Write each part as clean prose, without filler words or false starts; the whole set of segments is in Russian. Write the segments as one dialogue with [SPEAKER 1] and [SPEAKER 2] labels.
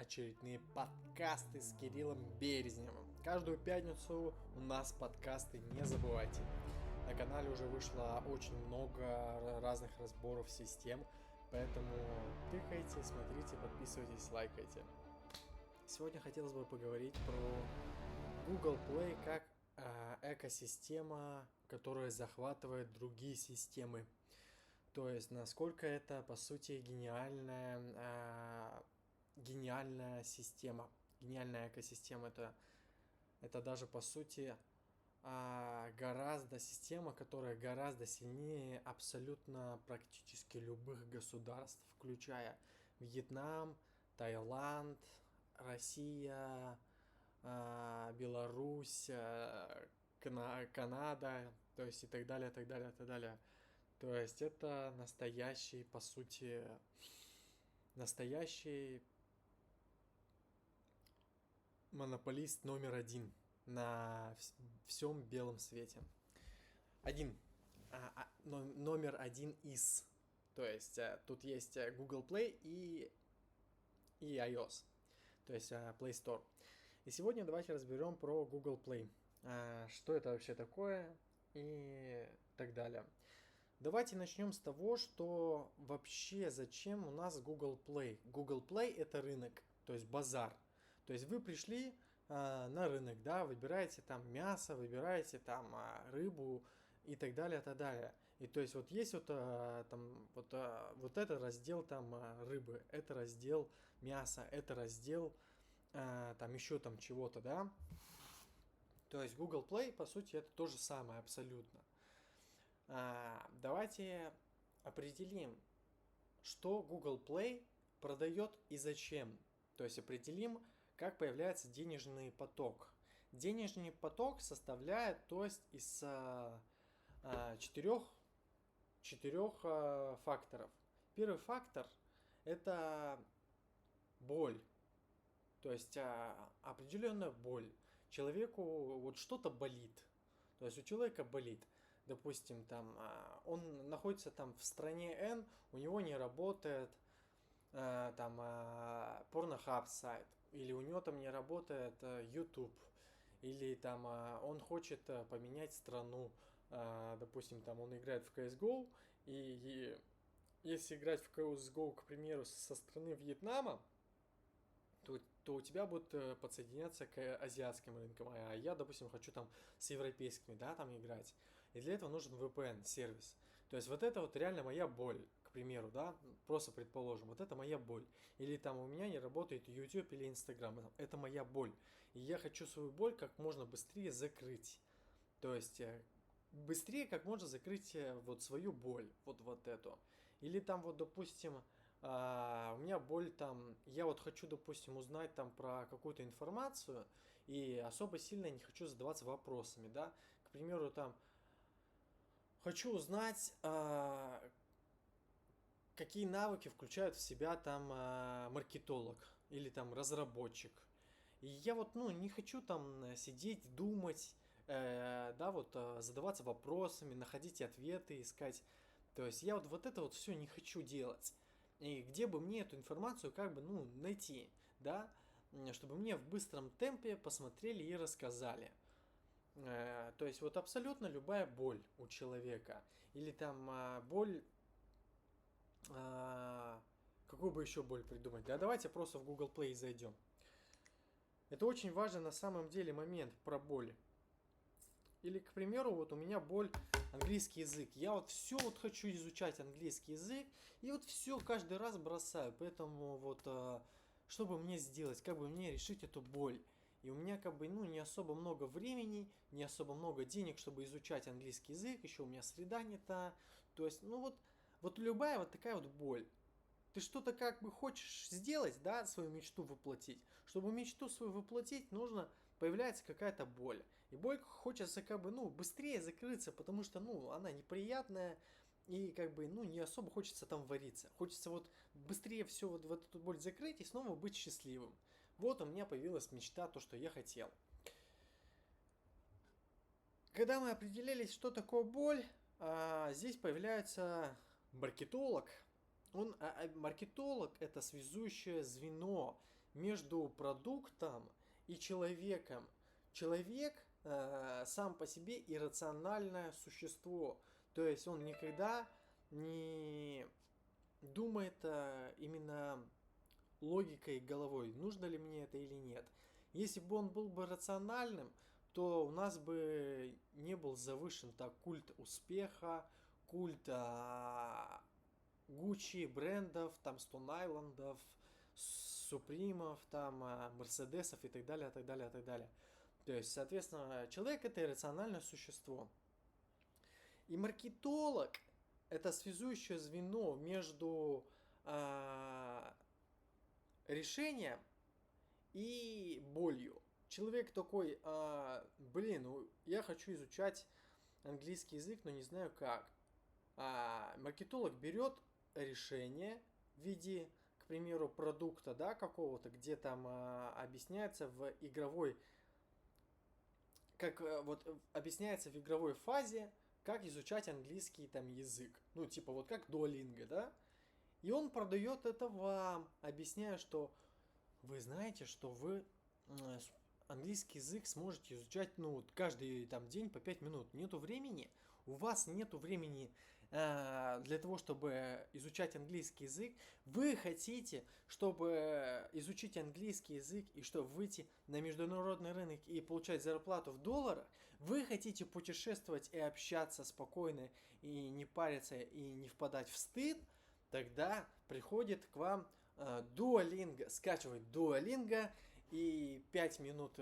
[SPEAKER 1] очередные подкасты с Кириллом Березневым. Каждую пятницу у нас подкасты, не забывайте. На канале уже вышло очень много разных разборов систем, поэтому тыкайте, смотрите, подписывайтесь, лайкайте. Сегодня хотелось бы поговорить про Google Play как экосистема, которая захватывает другие системы. То есть, насколько это, по сути, гениальная система, гениальная экосистема. Это даже, по сути, гораздо система, которая гораздо сильнее абсолютно практически любых государств, включая Вьетнам, Таиланд, Россия, Беларусь, Канада, то есть и так далее, так далее, так далее. То есть это настоящий, по сути, настоящий монополист номер один на всем белом свете. Номер один из. То есть тут есть Google Play и iOS, то есть Play Store. И сегодня давайте разберем про Google Play. Что это вообще такое и так далее. Давайте начнем с того, что вообще зачем у нас Google Play. Google Play это рынок, то есть базар. То есть вы пришли на рынок, да, выбираете там мясо, выбираете там рыбу и так далее, так далее. И то есть вот есть вот там вот это раздел там рыбы, это раздел мяса, это раздел там еще там чего-то, да. То есть Google Play по сути это то же самое абсолютно. Давайте определим, что Google Play продает и зачем. То есть определим, как появляется денежный поток. Денежный поток составляет, то есть из четырех факторов. Первый фактор это боль. То есть определенная боль. Человеку вот что-то болит. То есть у человека болит. Допустим, там он находится там в стране N, у него не работает там Pornhub сайт, или у него там не работает YouTube, или там он хочет поменять страну, допустим, там он играет в CSGO, и если играть в CSGO, к примеру, со страны Вьетнама, то у тебя будут подсоединяться к азиатским рынкам, а я, допустим, хочу там с европейскими, да, там играть. И для этого нужен VPN-сервис. То есть вот это вот реально моя боль, к примеру, да, просто предположим, вот это моя боль. Или там у меня не работает YouTube или Instagram, это моя боль. И я хочу свою боль как можно быстрее закрыть. То есть быстрее как можно закрыть вот свою боль, вот эту. Или там вот, допустим, у меня боль там, я вот хочу, допустим, узнать там про какую-то информацию и особо сильно не хочу задаваться вопросами, да. К примеру, там, хочу узнать, какие навыки включают в себя там маркетолог или там разработчик. И я вот, ну, не хочу там сидеть, думать, да, вот задаваться вопросами, находить ответы, искать. То есть я вот это вот все не хочу делать. И где бы мне эту информацию как бы, ну, найти, да, чтобы мне в быстром темпе посмотрели и рассказали. То есть вот абсолютно любая боль у человека. Или там боль, какую бы еще боль придумать? Да давайте просто в Google Play зайдем. Это очень важный на самом деле момент про боль. Или, к примеру, вот у меня боль английский язык. Я вот все вот хочу изучать английский язык, и вот все каждый раз бросаю. Поэтому вот, что бы мне сделать, как бы мне решить эту боль? И у меня как бы, ну, не особо много времени, не особо много денег, чтобы изучать английский язык, еще у меня среда не та. То есть, ну вот любая вот такая вот боль. Ты что-то как бы хочешь сделать, да, свою мечту воплотить. Чтобы мечту свою воплотить, нужно появляется какая-то боль. И боль хочется как бы, ну, быстрее закрыться, потому что, ну, она неприятная, и как бы, ну, не особо хочется там вариться. Хочется вот быстрее все вот эту боль закрыть и снова быть счастливым. Вот у меня появилась мечта, то, что я хотел. Когда мы определились, что такое боль, здесь появляется маркетолог. Маркетолог это связующее звено между продуктом и человеком. Человек сам по себе иррациональное существо. То есть он никогда не думает именно логикой головой, нужно ли мне это или нет. Если бы он был бы рациональным, то у нас бы не был завышен так культ успеха, культ Гуччи, брендов, там Stone Айлендов, Супримов, там Мерседесов и так далее, так далее, так далее. То есть, соответственно, человек это иррациональное существо. И маркетолог это связующее звено между решением и болью. Человек такой, блин, ну, я хочу изучать английский язык, но не знаю как. Маркетолог берет решение в виде, к примеру, продукта, да, какого-то, где там объясняется в игровой, как вот объясняется в игровой фазе, как изучать английский там язык. Ну, типа вот как Duolingo, да? И он продает это вам, объясняя, что вы знаете, что вы английский язык сможете изучать, ну, вот каждый там день по 5 минут. Нету времени, у вас нету времени для того, чтобы изучать английский язык. Вы хотите, чтобы изучить английский язык и чтобы выйти на международный рынок и получать зарплату в долларах. Вы хотите путешествовать и общаться спокойно и не париться и не впадать в стыд. Тогда приходит к вам Duolingo, скачивать Duolingo и 5 минут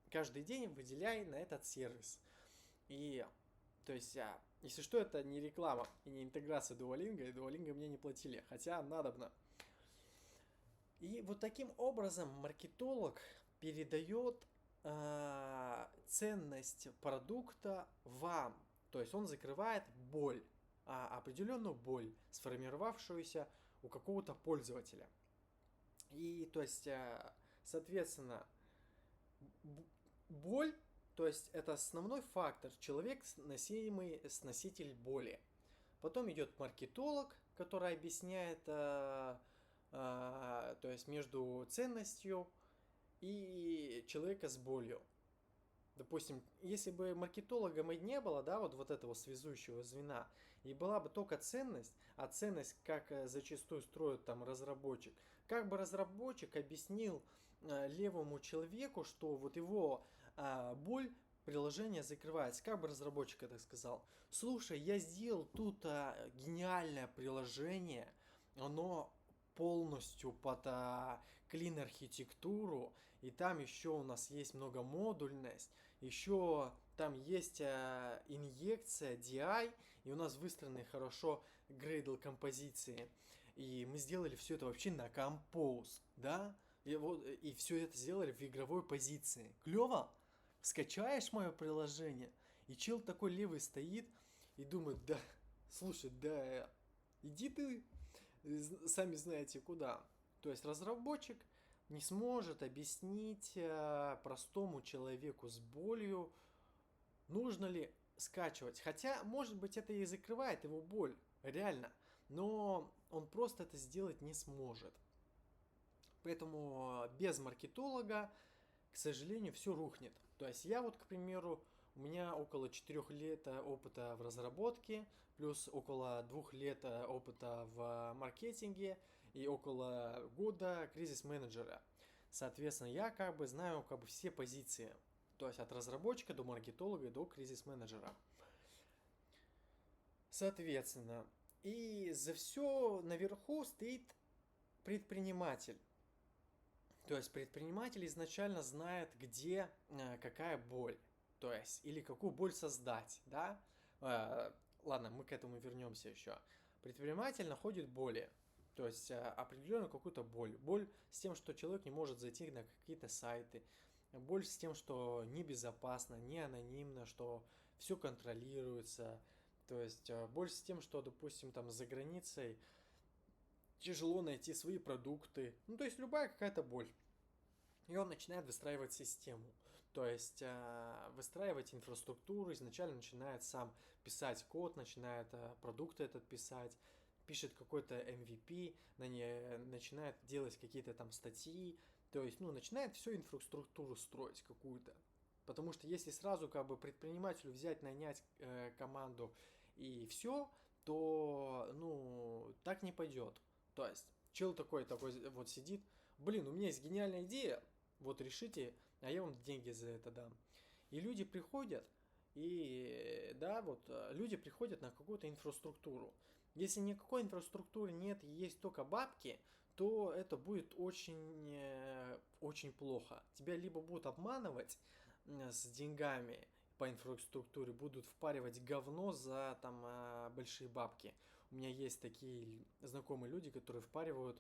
[SPEAKER 1] каждый день выделяй на этот сервис. И, то есть, если что, это не реклама и не интеграция Duolingo, и Duolingo мне не платили, хотя надобно. И вот таким образом маркетолог передает ценность продукта вам. То есть он закрывает боль, определенную боль, сформировавшуюся у какого-то пользователя. И то есть, соответственно, боль, то есть это основной фактор, человек носитель боли. Потом идет маркетолог, который объясняет, то есть между ценностью и человека с болью. Допустим, если бы маркетологом и не было, да, вот этого связующего звена, и была бы только ценность, а ценность, как зачастую строит там разработчик, как бы разработчик объяснил левому человеку, что вот его боль приложение закрывается. Как бы разработчик это сказал? Слушай, я сделал тут гениальное приложение, оно полностью под клин архитектуру, и там еще у нас есть многомодульность, еще там есть инъекция DI, и у нас выстроены хорошо Gradle композиции. И мы сделали все это вообще на Compose, да? И все это сделали в игровой позиции. Клево? Скачаешь мое приложение? И чел такой левый стоит и думает, да, слушай, да, иди ты, сами знаете куда. То есть разработчик не сможет объяснить простому человеку с болью, нужно ли скачивать. Хотя, может быть, это и закрывает его боль, реально. Но он просто это сделать не сможет. Поэтому без маркетолога, к сожалению, все рухнет. То есть я вот, к примеру, у меня около 4 лет опыта в разработке, плюс около 2 лет опыта в маркетинге и около года кризис-менеджера. Соответственно, я как бы знаю как бы все позиции. То есть от разработчика до маркетолога до кризис-менеджера. Соответственно, и за все наверху стоит предприниматель. То есть предприниматель изначально знает, где какая боль. То есть, или какую боль создать, да? Ладно, мы к этому вернемся еще. Предприниматель находит боли. То есть определенную какую-то боль. Боль с тем, что человек не может зайти на какие-то сайты. Боль с тем, что небезопасно, не анонимно, что все контролируется. То есть боль с тем, что, допустим, там за границей тяжело найти свои продукты. Ну, то есть любая какая-то боль. И он начинает выстраивать систему. То есть выстраивать инфраструктуру, изначально начинает сам писать код, начинает продукты этот писать, пишет какой-то MVP, начинает делать какие-то там статьи, то есть, ну, начинает всю инфраструктуру строить какую-то. Потому что если сразу как бы предпринимателю взять, нанять команду и все, то, ну, так не пойдет. То есть, чел такой вот сидит, блин, у меня есть гениальная идея, вот решите, а я вам деньги за это дам. И люди приходят, и да, вот люди приходят на какую-то инфраструктуру. Если никакой инфраструктуры нет и есть только бабки, то это будет очень плохо. Тебя либо будут обманывать с деньгами по инфраструктуре, будут впаривать говно за там большие бабки. У меня есть такие знакомые люди, которые впаривают,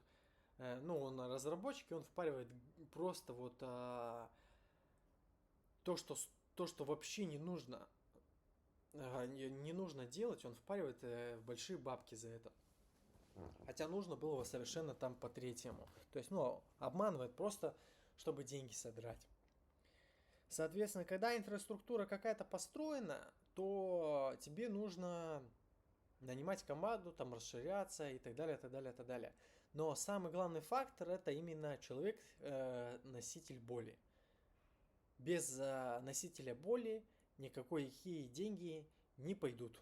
[SPEAKER 1] ну, он разработчик, и он впаривает просто вот то, что, то, что вообще не нужно, не нужно делать, он впаривает большие бабки за это. Хотя нужно было совершенно там по третьему. То есть, ну, обманывает просто, чтобы деньги собирать. Соответственно, когда инфраструктура какая-то построена, то тебе нужно нанимать команду, там расширяться и так далее, так далее, так далее. Но самый главный фактор это именно человек, носитель боли. Без носителя боли никакие деньги не пойдут.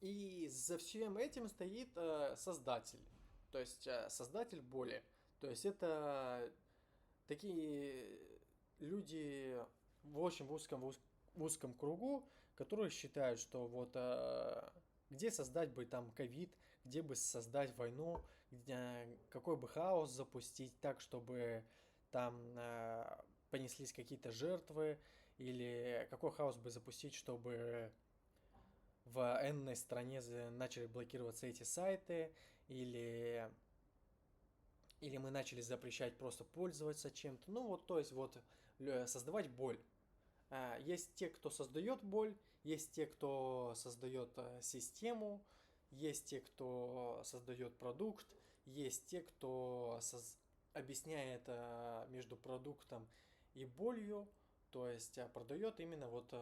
[SPEAKER 1] И за всем этим стоит создатель, то есть создатель боли. То есть это такие люди в очень узком кругу, которые считают, что вот где создать бы там ковид, где бы создать войну, какой бы хаос запустить так, чтобы там понеслись какие-то жертвы, или какой хаос бы запустить, чтобы в энной стране начали блокироваться эти сайты, или, или мы начали запрещать просто пользоваться чем-то. Ну вот, то есть вот создавать боль. Есть те, кто создает боль, есть те, кто создает систему, есть те, кто создает продукт, есть те, кто объясняет между продуктом и болью, то есть продает именно вот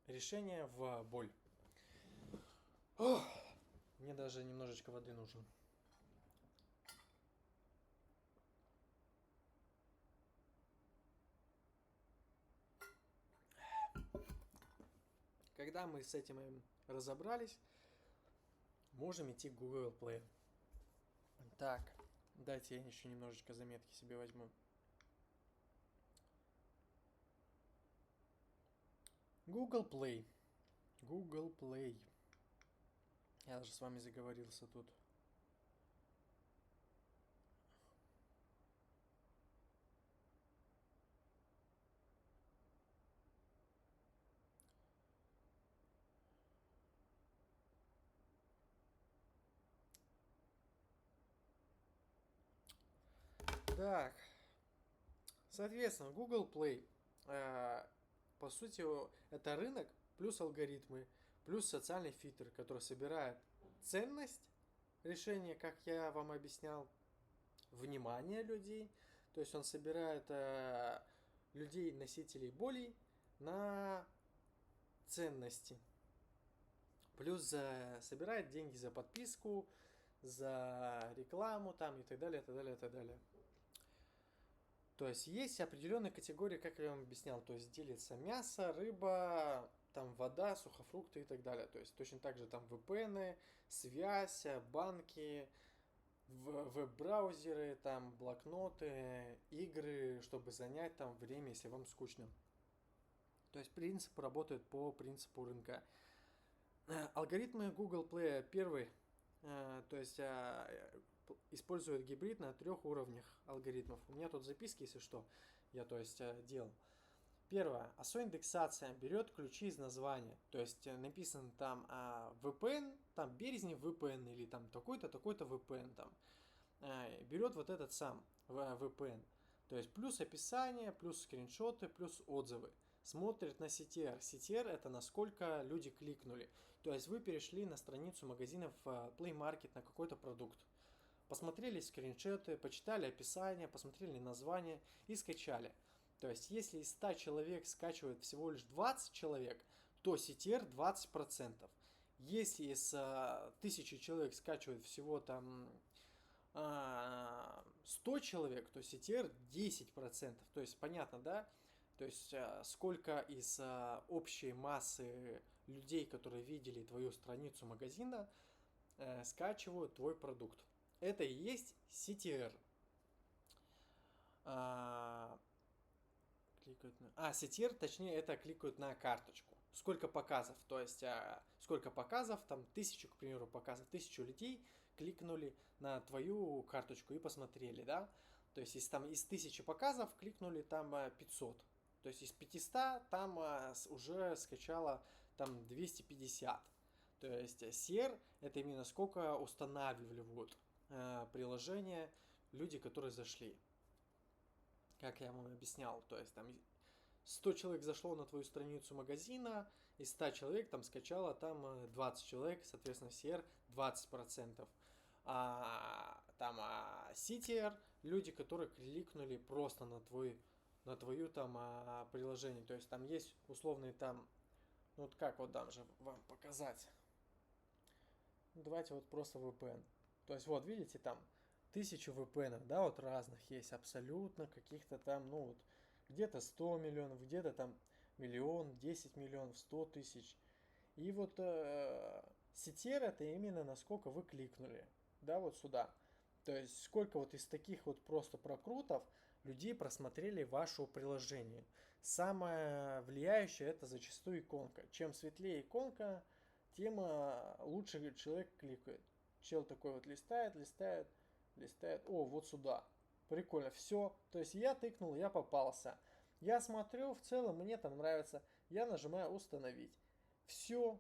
[SPEAKER 1] решение в боль. Ох, мне даже немножечко воды нужно. Когда мы с этим разобрались, можем идти к Google Play. Так, дайте я еще немножечко заметки себе возьму. Google Play. Google Play. Я даже с вами заговорился тут. Так, соответственно, Google Play, по сути, это рынок плюс алгоритмы, плюс социальный фильтр, который собирает ценность решения, как я вам объяснял, внимание людей, то есть он собирает людей, носителей болей, на ценности. Плюс собирает деньги за подписку, за рекламу там и так далее, так далее, так далее. То есть есть определенные категории, как я вам объяснял, то есть делится мясо, рыба, там вода, сухофрукты и так далее. То есть точно так же там VPN, связь, банки, веб-браузеры, там блокноты, игры, чтобы занять там время, если вам скучно. То есть принцип работает по принципу рынка. Алгоритмы Google Play первый, то есть используют гибрид на 3 уровнях алгоритмов. У меня тут записки, если что, я то есть делал. Первое. ASO-индексация берет ключи из названия. То есть написано там VPN, там Березнев VPN или там такой-то, такой-то VPN там. Берет вот этот сам VPN. То есть плюс описание, плюс скриншоты, плюс отзывы. Смотрит на CTR. CTR это насколько люди кликнули. То есть вы перешли на страницу магазинов Play Market на какой-то продукт. Посмотрели скриншоты, почитали описание, посмотрели название и скачали. То есть если из 100 человек скачивает всего лишь 20 человек, то CTR 20%. Если из 1000 человек скачивают всего там 100 человек, то CTR 10%. То есть понятно, да? То есть сколько из общей массы людей, которые видели твою страницу магазина, скачивают твой продукт. Это и есть CTR. CTR, точнее, это кликают на карточку. Сколько показов, то есть сколько показов, там 1000, к примеру, показов, 1000 людей кликнули на твою карточку и посмотрели, да? То есть если там из 1000 показов кликнули там 500, то есть из 500 там уже скачало там 250. То есть CR это именно сколько устанавливают приложение люди, которые зашли. Как я вам объяснял, то есть там 100 человек зашло на твою страницу магазина, из 100 человек там скачало там 20 человек, соответственно, CR 20%. Там CTR, люди, которые кликнули просто на твою там приложение. То есть там есть условные там, ну вот как вот даже вам показать. Давайте вот просто VPN. То есть вот видите там 1000 VPN, да, вот разных есть абсолютно, каких-то там, ну вот, где-то 100 миллионов, где-то там миллион, 10 миллионов, 100 тысяч. И вот CTR это именно насколько вы кликнули, да, вот сюда. То есть сколько вот из таких вот просто прокрутов людей просмотрели ваше приложение. Самое влияющее это зачастую иконка. Чем светлее иконка, тем лучше человек кликает. Чел такой вот листает, листает, листает. О, вот сюда. Прикольно. Все. То есть я тыкнул, я попался. Я смотрю, в целом мне там нравится. Я нажимаю установить. Все.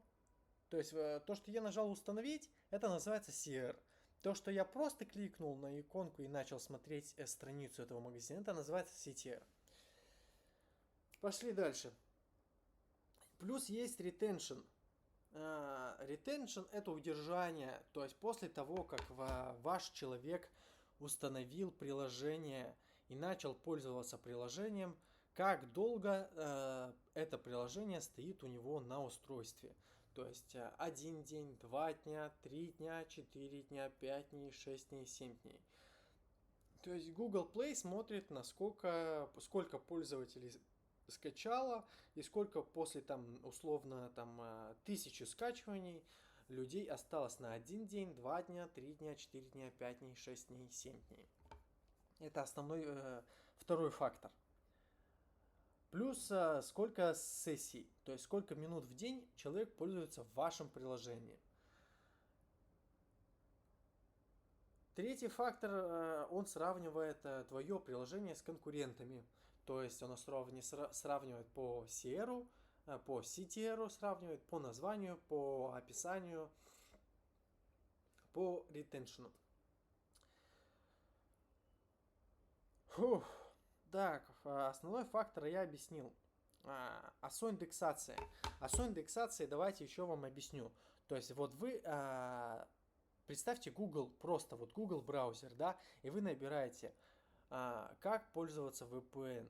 [SPEAKER 1] То есть то, что я нажал установить, это называется CR. То, что я просто кликнул на иконку и начал смотреть страницу этого магазина, это называется CTR. Пошли дальше. Плюс есть retention. Retention это удержание, то есть после того, как ваш человек установил приложение и начал пользоваться приложением, как долго это приложение стоит у него на устройстве. То есть 1 день, 2 дня, 3 дня, 4 дня, 5 дней, 6 дней, 7 дней. То есть Google Play смотрит, сколько пользователей скачало и сколько после там условно там 1000 скачиваний людей осталось на 1 день, 2 дня, 3 дня, 4 дня, 5 дней, 6 дней, 7 дней. Это основной второй фактор. Плюс сколько сессий, то есть сколько минут в день человек пользуется вашим приложением. Третий фактор, он сравнивает твое приложение с конкурентами. То есть он сравнивает по CR, по CTR сравнивает, по названию, по описанию, по ретеншену. Фух. Так, основной фактор я объяснил. ASO индексация. ASO индексации давайте еще вам объясню. То есть вот вы представьте Google, просто вот Google браузер, да, и вы набираете, как пользоваться VPN,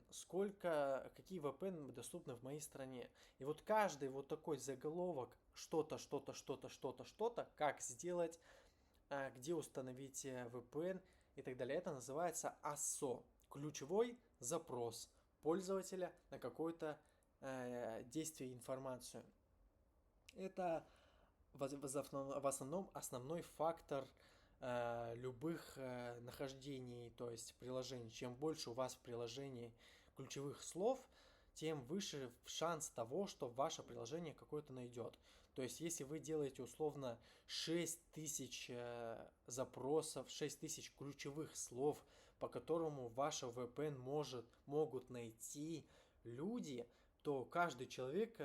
[SPEAKER 1] какие VPN доступны в моей стране. И вот каждый вот такой заголовок, что-то, что-то, что-то, что-то, что-то, как сделать, где установить VPN и так далее. Это называется ASO, ключевой запрос пользователя на какое-то действие, информацию. Это в основном основной фактор любых нахождений, то есть приложений. Чем больше у вас в приложении ключевых слов, тем выше шанс того, что ваше приложение какое-то найдет. То есть, если вы делаете условно 6000 запросов, 6000 ключевых слов, по которому ваше VPN могут найти люди, то каждый человек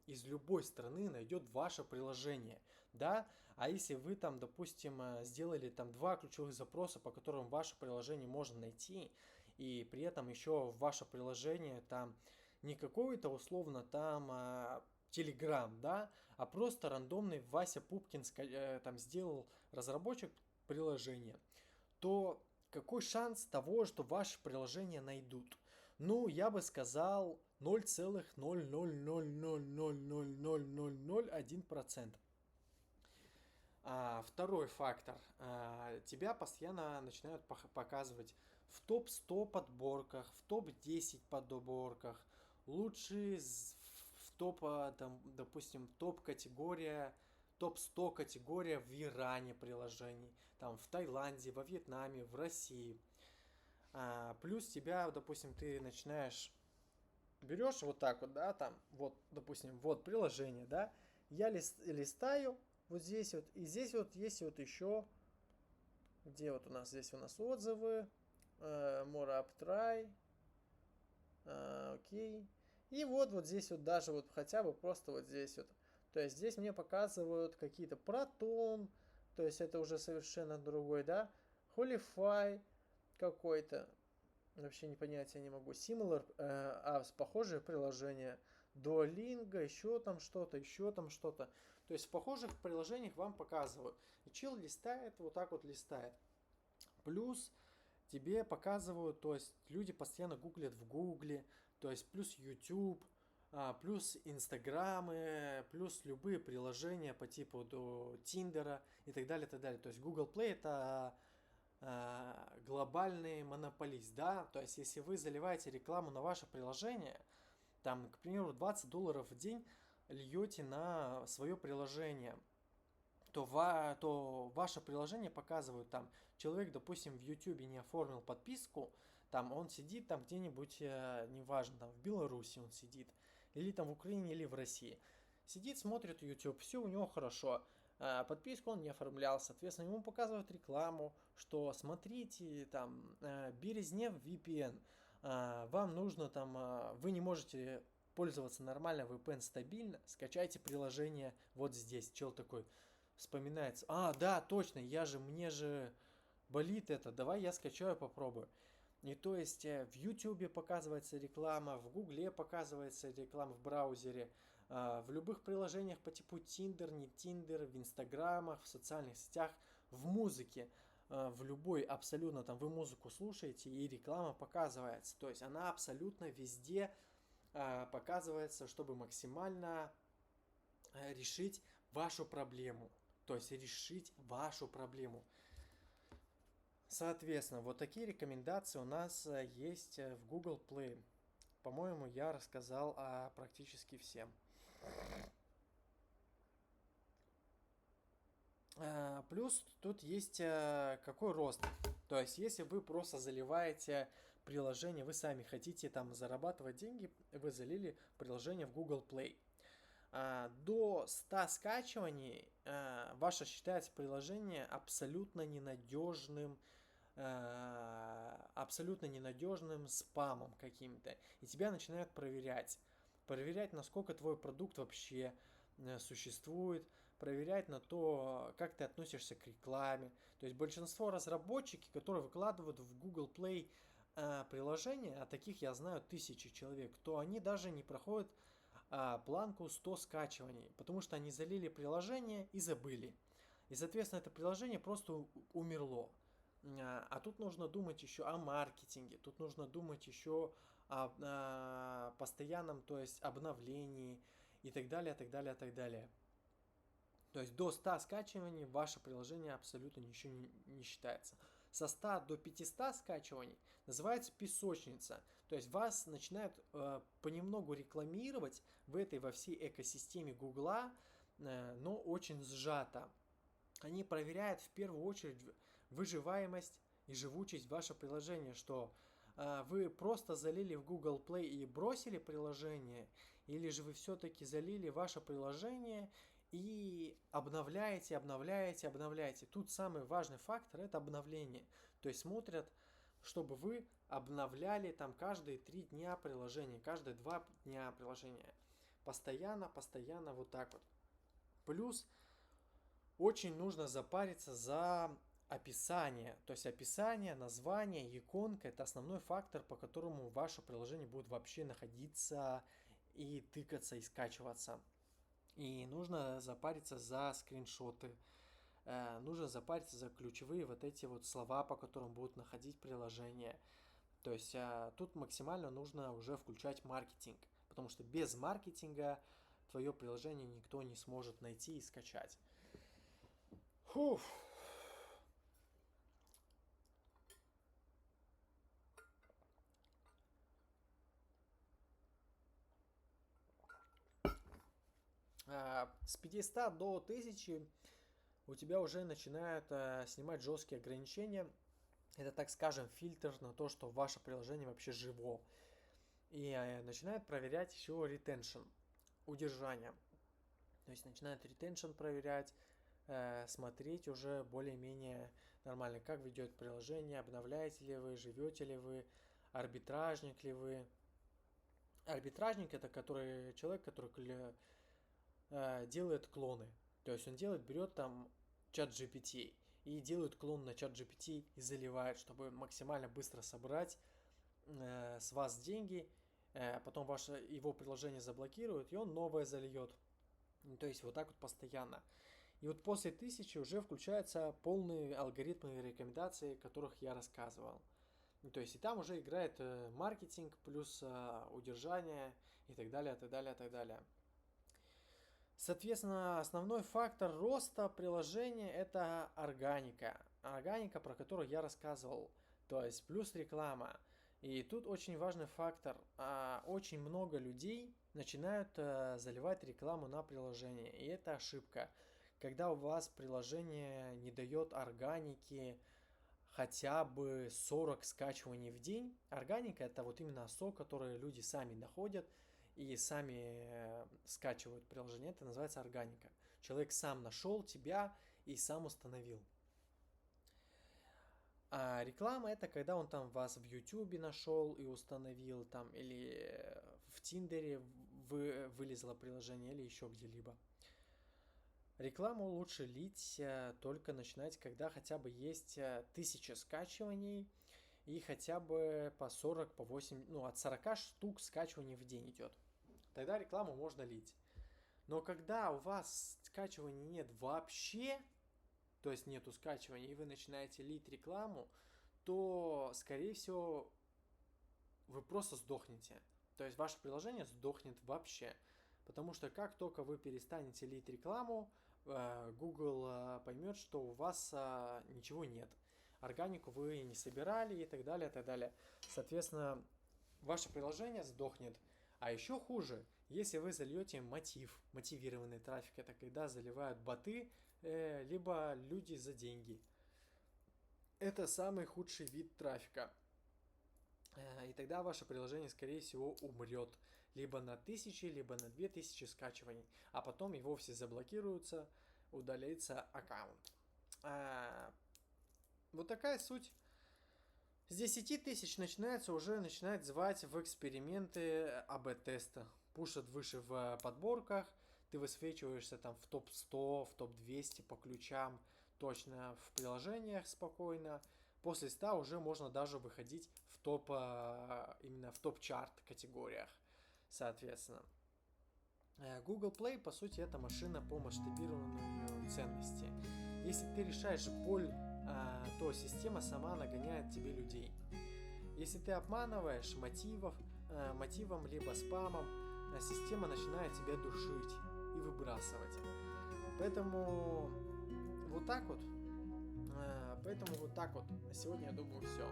[SPEAKER 1] из любой страны найдет ваше приложение, да, а если вы там, допустим, сделали там 2 ключевых запроса, по которым ваше приложение можно найти, и при этом еще ваше приложение там не какой-то условно там Telegram, да, а просто рандомный Вася Пупкин там сделал разработчик приложения, то какой шанс того, что ваше приложение найдут? Ну, я бы сказал 0,0000001%. Второй фактор. Тебя постоянно начинают показывать в топ-100 подборках, в топ-10 подборках, лучшие в топ, там, допустим, топ-категория, топ-100 категория в Иране приложений, там, в Таиланде, во Вьетнаме, в России. Плюс тебя, допустим, ты начинаешь, берешь вот так вот, да, там, вот, допустим, вот приложение, да, я листаю, вот здесь вот, и здесь вот есть вот еще, где вот у нас, здесь у нас отзывы, more up try, окей, и вот здесь вот даже вот хотя бы просто вот здесь вот, то есть здесь мне показывают какие-то протон, то есть это уже совершенно другой, да, Holify какой-то, вообще не понятия не могу, Similar, похожие приложения, Duolingo, еще там что-то, еще там что-то. То есть в похожих приложениях вам показывают. И чел листает, вот так вот листает. Плюс тебе показывают, то есть люди постоянно гуглят в Гугле, то есть плюс YouTube, плюс Инстаграмы, плюс любые приложения по типу Тиндера и так далее, так далее. То есть Google Play это глобальный монополист, да, то есть если вы заливаете рекламу на ваше приложение, там, к примеру, $20 в день льете на свое приложение, то ваше приложение показывают там, человек, допустим, в YouTube не оформил подписку, там он сидит там где-нибудь, неважно, там в Беларуси он сидит, или там в Украине, или в России. Сидит, смотрит YouTube, все у него хорошо. Подписку он не оформлял, соответственно, ему показывают рекламу, что смотрите, там, Березнев VPN, вам нужно там, вы не можете пользоваться нормально VPN стабильно, скачайте приложение вот здесь. Чел такой вспоминается, да, точно, мне же болит это, давай я скачаю, попробую. И то есть в YouTube показывается реклама, в Гугле показывается реклама в браузере, в любых приложениях по типу Tinder, не Tinder, в Инстаграмах, в социальных сетях, в музыке, в любой абсолютно там вы музыку слушаете и реклама показывается. То есть она абсолютно везде показывается, чтобы максимально решить вашу проблему. То есть решить вашу проблему. Соответственно, вот такие рекомендации у нас есть в Google Play. По-моему, я рассказал практически всем. Плюс тут есть какой рост. То есть, если вы просто заливаете приложение, вы сами хотите там зарабатывать деньги, вы залили приложение в Google Play. До 100 скачиваний ваше считается приложение абсолютно ненадежным спамом каким-то. И тебя начинают проверять. Проверять, насколько твой продукт вообще существует, проверять на то, как ты относишься к рекламе. То есть большинство разработчиков, которые выкладывают в Google Play приложения, а таких я знаю тысячи человек, то они даже не проходят планку 100 скачиваний, потому что они залили приложение и забыли. И, соответственно, это приложение просто умерло. А тут нужно думать еще о маркетинге, тут нужно думать еще о постоянном, то есть обновлении и так далее, так далее, так далее. То есть до 100 скачиваний ваше приложение абсолютно ничего не считается. Со 100 до 500 скачиваний называется песочница. То есть вас начинают понемногу рекламировать во всей экосистеме Гугла, но очень сжато. Они проверяют в первую очередь выживаемость и живучесть вашего приложения, что вы просто залили в Google Play и бросили приложение, или же вы все-таки залили ваше приложение и обновляете. Тут самый важный фактор это обновление. То есть смотрят, чтобы вы обновляли там каждые 3 дня приложение, каждые 2 дня приложение. Постоянно вот так вот. Плюс очень нужно запариться за описание. То есть описание, название, иконка – это основной фактор, по которому ваше приложение будет вообще находиться и тыкаться, и скачиваться. И нужно запариться за скриншоты. Нужно запариться за ключевые вот эти вот слова, по которым будут находить приложение. То есть тут максимально нужно уже включать маркетинг. Потому что без маркетинга твое приложение никто не сможет найти и скачать. Фух. С 500 до 1000 у тебя уже начинают снимать жесткие ограничения. Это, так скажем, фильтр на то, что ваше приложение вообще живо. И начинают проверять еще retention, удержание. То есть начинают retention проверять, смотреть уже более-менее нормально, как ведет приложение, обновляете ли вы, живете ли вы, арбитражник ли вы. Арбитражник это человек, который делает клоны. То есть он берет там чат GPT и делает клон на чат GPT и заливает, чтобы максимально быстро собрать с вас деньги, потом его приложение заблокирует, и он новое зальет. То есть вот так вот постоянно. И вот после 1000 уже включаются полные алгоритмы и рекомендации, о которых я рассказывал. То есть и там уже играет маркетинг плюс удержание и так далее, так далее, так далее. Соответственно, основной фактор роста приложения это органика. Органика, про которую я рассказывал. То есть плюс реклама. И тут очень важный фактор. Очень много людей начинают заливать рекламу на приложение. И это ошибка. Когда у вас приложение не дает органики хотя бы 40 скачиваний в день. Органика это вот именно сок, который люди сами находят и сами скачивают приложение. Это называется органика. Человек сам нашел тебя и сам установил. А реклама это когда он там вас в YouTube нашел и установил там, или в Тиндере вылезло приложение, или еще где-либо. Рекламу лучше лить только начинать, когда хотя бы есть 1000 скачиваний и хотя бы по 40, по 8, ну от 40 штук скачиваний в день идет. Тогда рекламу можно лить. Но когда у вас скачиваний нет вообще, то есть нету скачиваний, и вы начинаете лить рекламу, то, скорее всего, вы просто сдохнете. То есть ваше приложение сдохнет вообще. Потому что как только вы перестанете лить рекламу, Google поймет, что у вас ничего нет. Органику вы не собирали и так далее, и так далее. Соответственно, ваше приложение сдохнет. А еще хуже, если вы зальете мотивированный трафик, это когда заливают боты, либо люди за деньги. Это самый худший вид трафика. И тогда ваше приложение, скорее всего, умрет. Либо на 1000, либо на 2000 скачиваний. А потом и вовсе заблокируется, удаляется аккаунт. Вот такая суть. С 10 тысяч начинает звать в эксперименты АБ-теста. Пушат выше в подборках. Ты высвечиваешься там в топ-100, в топ-200 по ключам. Точно в приложениях спокойно. После 100 уже можно даже выходить в топ, именно в топ-чарт категориях, соответственно. Google Play, по сути, это машина по масштабированию ценности. Если ты решаешь боль, то система сама нагоняет тебе людей. Если ты обманываешь мотивом либо спамом, система начинает тебя душить и выбрасывать. Поэтому вот так вот. На сегодня, я думаю, все.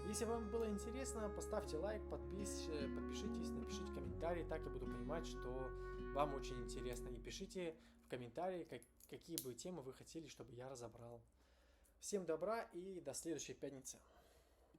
[SPEAKER 1] Если вам было интересно, поставьте лайк, подпишитесь, напишите комментарий, так я буду понимать, что вам очень интересно. И пишите в комментарии, какие бы темы вы хотели, чтобы я разобрал. Всем добра и до следующей пятницы.